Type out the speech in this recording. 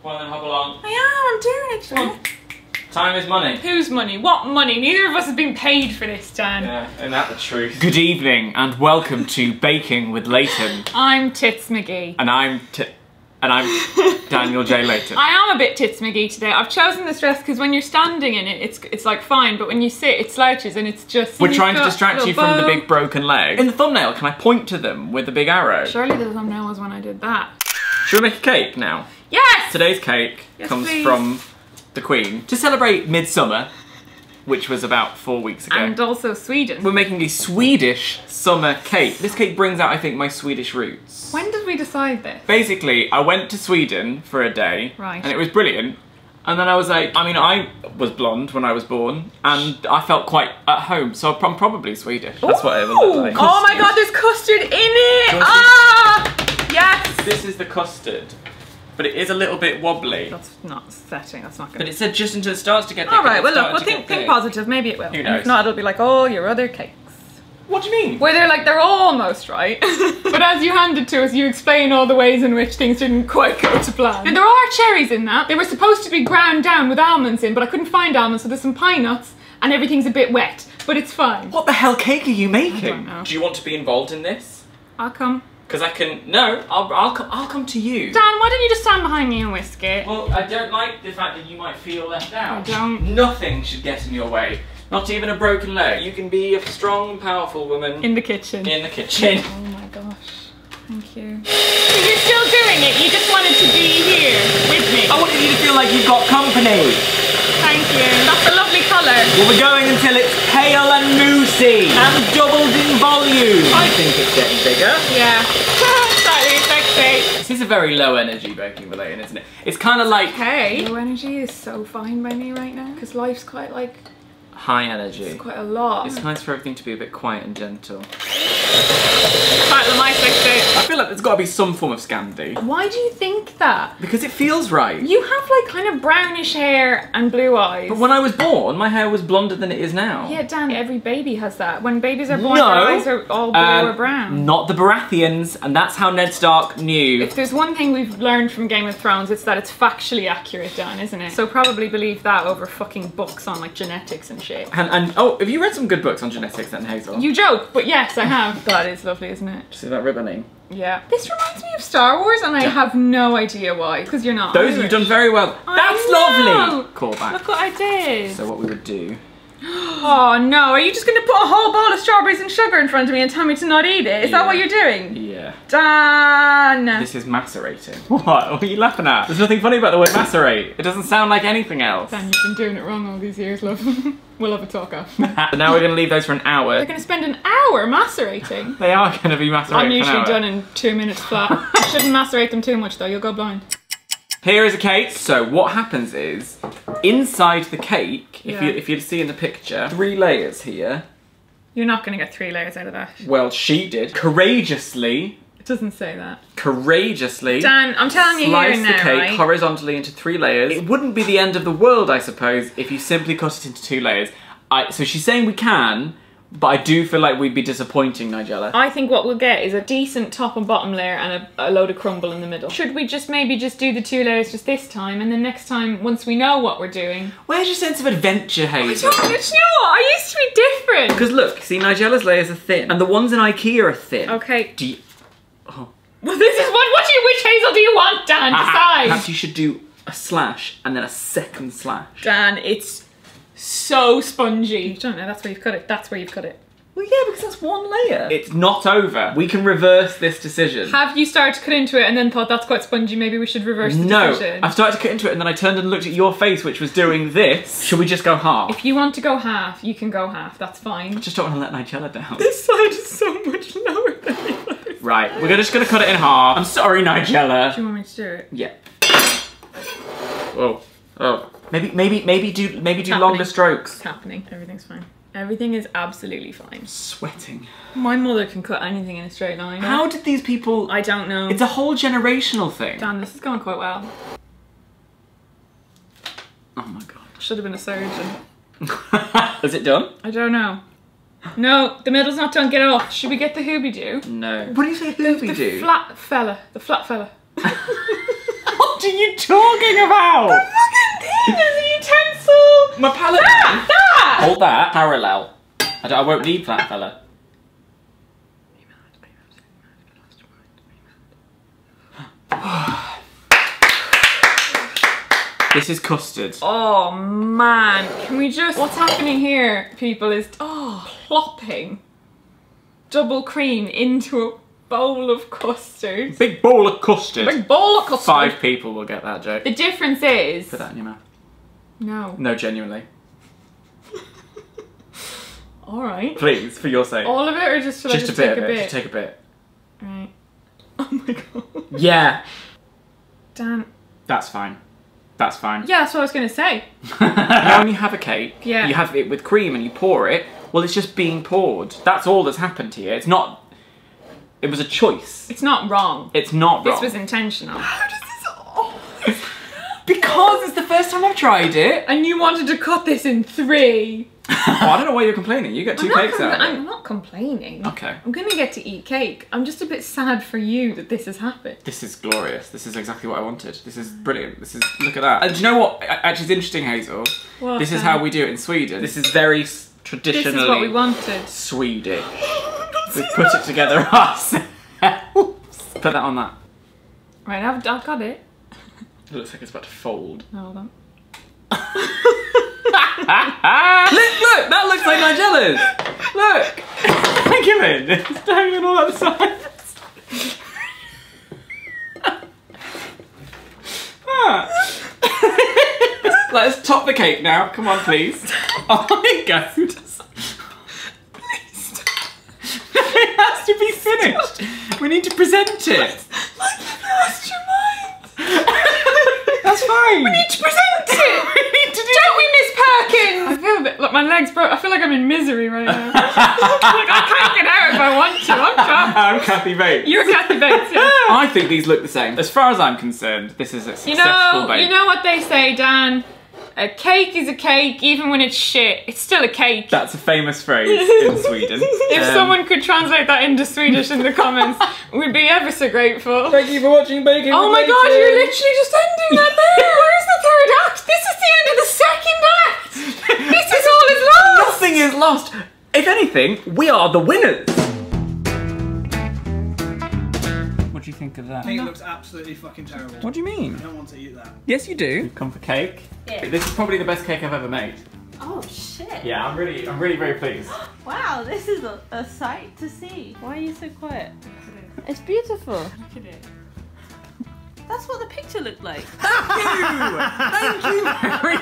Come on then, hop along. I'm doing it, Jan. Time is money. Whose money? What money? Neither of us has been paid for this, Dan. Yeah, isn't that the truth? Good evening and welcome to Baking with Layton. I'm Tits McGee. And I'm Daniel J. Layton. I am a bit Tits McGee today. I've chosen this dress because when you're standing in it, it's like fine, but when you sit, it slouches and it's just... We're trying to distract you from the big broken leg. In the thumbnail, can I point to them with the big arrow? Surely the thumbnail was when I did that. Should we make a cake now? Yes! Today's cake comes from the Queen. To celebrate midsummer, which was about 4 weeks ago. And also Sweden. We're making a Swedish summer cake. This cake brings out, I think, my Swedish roots. When did we decide this? Basically, I went to Sweden for a day. Right. And it was brilliant. And then I was like, I was blonde when I was born, and I felt quite at home, so I'm probably Swedish. That's what it would look like. Oh my god, there's custard in it! Ah! Yes! This is the custard, but it is a little bit wobbly. That's not setting, that's not good. But it said just until it starts to get thick. Alright, well look, we'll think positive, maybe it will. Who knows? And if not, it'll be like all your other cakes. What do you mean? Where they're almost right. But as you hand it to us, you explain all the ways in which things didn't quite go to plan. And there are cherries in that. They were supposed to be ground down with almonds in, but I couldn't find almonds, so there's some pine nuts, and everything's a bit wet, but it's fine. What the hell cake are you making? I don't know. Do you want to be involved in this? I'll come. Because I can... No, I'll come to you. Dan, why don't you just stand behind me and whisk it? Well, I don't like the fact that you might feel left out. I don't. Nothing should get in your way. Not even a broken leg. You can be a strong and powerful woman. In the kitchen. In the kitchen. Oh my gosh. Thank you. So you're still doing it? You just wanted to be here with me? I wanted you to feel like you've got company. Thank you. That's a lovely colour. Well, we're going until it's pale and moosey and doubled in volume. I think it's getting bigger. Yeah. Slightly sexy. This is a very low energy baking related, isn't it? It's kind of like... Hey. Low energy is so fine by me right now. Because life's quite like... high energy. It's quite a lot. It's nice for everything to be a bit quiet and gentle. Title of my sexy. I feel like there's got to be some form of Scandi. Why do you think that? Because it feels right. You have like kind of brownish hair and blue eyes. But when I was born, my hair was blonder than it is now. Yeah, Dan, every baby has that. When babies are born, their eyes are all blue or brown. Not the Baratheons, and that's how Ned Stark knew. If there's one thing we've learned from Game of Thrones, it's that it's factually accurate, Dan, isn't it? So probably believe that over fucking books on like genetics and shit. And oh, have you read some good books on genetics then, Hazel? You joke, but yes, I have. That is lovely, isn't it? See that ribboning? Yeah. This reminds me of Star Wars, and I have no idea why, because you're not Those Irish. you've done very well. That's lovely! Callback. Look what I did. So what we would do... Oh no, are you just going to put a whole bowl of strawberries and sugar in front of me and tell me to not eat it? Is that what you're doing? Yeah. Dan! This is macerating. What? What are you laughing at? There's nothing funny about the word macerate. It doesn't sound like anything else. Dan, you've been doing it wrong all these years, love. We'll have a talk after. Now we're going to leave those for an hour. They're going to spend an hour macerating. They are going to be macerating. I'm usually done in 2 minutes flat. Shouldn't macerate them too much though, you'll go blind. Here is a cake. So what happens is, inside the cake, if you see in the picture, 3 layers here. You're not going to get 3 layers out of that. Well, she did. Courageously. It doesn't say that. Courageously. Dan, I'm telling you here slice now, the cake right? horizontally into 3 layers. It wouldn't be the end of the world, I suppose, if you simply cut it into 2 layers. So she's saying we can, but I do feel like we'd be disappointing Nigella. I think what we'll get is a decent top and bottom layer and a load of crumble in the middle. Should we just maybe just do the 2 layers just this time, and then next time, once we know what we're doing... Where's your sense of adventure, Hazel? Do you know what? I used to be different! Because look, see, Nigella's layers are thin, and the ones in IKEA are thin. Okay. Do you... Oh. Well, this is which Hazel do you want, Dan? Decide! Perhaps you should do a slash, and then a second slash. Dan, it's so spongy. You don't know, that's where you've cut it. That's where you've cut it. Well, yeah, because that's 1 layer. It's not over. We can reverse this decision. Have you started to cut into it and then thought that's quite spongy, maybe we should reverse the decision? No, I've started to cut into it and then I turned and looked at your face, which was doing this. Should we just go half? If you want to go half, you can go half. That's fine. I just don't want to let Nigella down. This side is so much lower than the other. Right, we're just going to cut it in half. I'm sorry, Nigella. Do you want me to do it? Yeah. Oh. Oh. Maybe do longer strokes. It's happening. Everything's fine. Everything is absolutely fine. Sweating. My mother can cut anything in a straight line. How did these people... I don't know. It's a whole generational thing. Dan, this is going quite well. Oh my god. Should have been a surgeon. Is it done? I don't know. No, the middle's not done. Get off. Should we get the hoobie-doo? No. What do you say hoobie-doo? The flat fella. The flat fella. Oh What are you talking about? The fucking thing is a utensil. My palette. That. Hold that. Parallel. I won't need that, fella. This is custard. Oh man, can we just... What's happening here, people, is plopping double cream into a bowl of custard. Big bowl of custard. Big bowl of custard. 5 people will get that joke. The difference is... Put that in your mouth. No. No, genuinely. Alright. Please, for your sake. All of it, or just should I just take a bit? Just take a bit. Right. Oh my god. Yeah. Damn. That's fine. That's fine. Yeah, that's what I was going to say. You know when you have a cake, yeah. you have it with cream and you pour it, well, it's just being poured. That's all that's happened here. It's not... It was a choice. It's not wrong. It's not wrong. This was intentional. How does this all... Because it's the first time I've tried it. And you wanted to cut this in 3. I don't know why you're complaining. You get 2 cakes out of it. I'm not complaining. Okay. I'm going to get to eat cake. I'm just a bit sad for you that this has happened. This is glorious. This is exactly what I wanted. This is brilliant. This is... Look at that. And do you know what actually is interesting, Hazel? What? This is how we do it in Sweden. This is very traditionally... This is what we wanted. Swedish. We put it together ourselves. Put that on that. Right, I've got it. It looks like it's about to fold. No, hold on. Look, that looks like Nigella's. Look. Give it. It's hanging all up the sides. Let's top the cake now. Come on, please. Oh my god. Please. It has to be finished. We need to present it. Like you've lost your mind. That's fine. We need to present it. We need to do Don't we, Miss Perkins? I feel a bit like my legs broke. I feel like I'm in misery right now. Like I can't get out if I want to. I'm trapped. I'm Kathy Bates. You're Kathy Bates, yeah. I think these look the same. As far as I'm concerned, this is a successful bake. You know what they say, Dan? A cake is a cake, even when it's shit. It's still a cake. That's a famous phrase in Sweden. If someone could translate that into Swedish in the comments, we'd be ever so grateful. Thank you for watching Baking Oh with my god, Layton. you're literally just ending that there! Where's the 3rd act? This is the end of the 2nd act! This is all is lost! Nothing is lost. If anything, we are the winners. What do you think of that? Cake looks absolutely fucking terrible. What do you mean? I don't want to eat that. Yes, you do. You've come for cake. Yeah. This is probably the best cake I've ever made. Oh shit. Yeah, I'm really very pleased. Wow, this is a sight to see. Why are you so quiet? It's beautiful. Look at it. That's what the picture looked like. Thank you very